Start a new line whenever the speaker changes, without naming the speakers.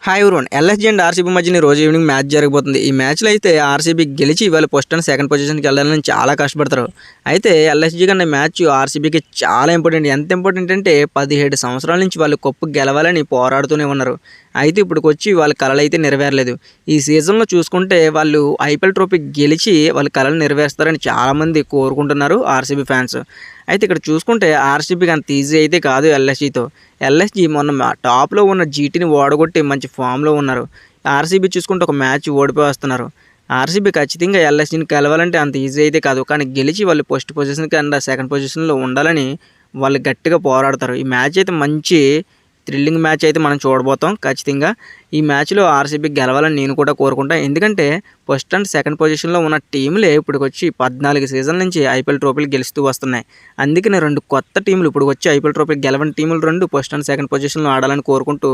Hi everyone LSG and RCB మధ్యన ఈ రోజు ఈవినింగ్ మ్యాచ్ జరగబోతుంది. ఈ మ్యాచ్లో అయితే ఆర్సీబీ గెలిచి ఇవాళ ఫస్ట్ అండ్ సెకండ్ పొజిషన్కి వెళ్ళాలని చాలా కష్టపడతారు. అయితే ఎల్ఎస్జీ కన్నా మ్యాచ్ ఆర్సీబీకి చాలా ఇంపార్టెంట్. ఎంత ఇంపార్టెంట్ అంటే 17 సంవత్సరాల నుంచి వాళ్ళు కప్పు గెలవాలని పోరాడుతూనే ఉన్నారు. అయితే ఇప్పటికొచ్చి వాళ్ళ కళలు అయితే నెరవేరలేదు. ఈ సీజన్లో చూసుకుంటే వాళ్ళు ఐపీఎల్ ట్రోఫీ గెలిచి వాళ్ళ కళలు నెరవేరుస్తారని చాలామంది కోరుకుంటున్నారు ఆర్సీబీ ఫ్యాన్స్. అయితే ఇక్కడ చూసుకుంటే ఆర్సీబీకి అంత ఈజీ అయితే కాదు ఎల్ఎస్జీతో. ఎల్ఎస్జీ మొన్న టాప్లో ఉన్న జీటీని ఓడగొట్టి మంచి ఫామ్లో ఉన్నారు. ఆర్సీబీ చూసుకుంటే ఒక మ్యాచ్ ఓడిపోయి వస్తున్నారు. ఆర్సీబీ ఖచ్చితంగా ఎల్ఎస్జీని గెలవాలంటే అంత ఈజీ అయితే కాదు. కానీ గెలిచి వాళ్ళు ఫస్ట్ పొజిషన్కి అండ్ సెకండ్ పొజిషన్లో ఉండాలని వాళ్ళు గట్టిగా పోరాడతారు. ఈ మ్యాచ్ అయితే మంచి థ్రిల్లింగ్ మ్యాచ్ అయితే మనం చూడబోతాం ఖచ్చితంగా. ఈ మ్యాచ్లో ఆర్సీబీ గెలవాలని నేను కూడా కోరుకుంటాను. ఎందుకంటే ఫస్ట్ అండ్ సెకండ్ పొజిషన్లో ఉన్న టీంలే ఇప్పటికొచ్చి 14 సీజన్ల నుంచి ఐపీఎల్ ట్రోఫీలు గెలుస్తూ వస్తున్నాయి. అందుకనే 2 కొత్త టీంలు ఇప్పుడు వచ్చి ఐపీఎల్ ట్రోఫీ గెలవని టీంలు 2 ఫస్ట్ అండ్ సెకండ్ పొజిషన్లో ఆడాలని కోరుకుంటూ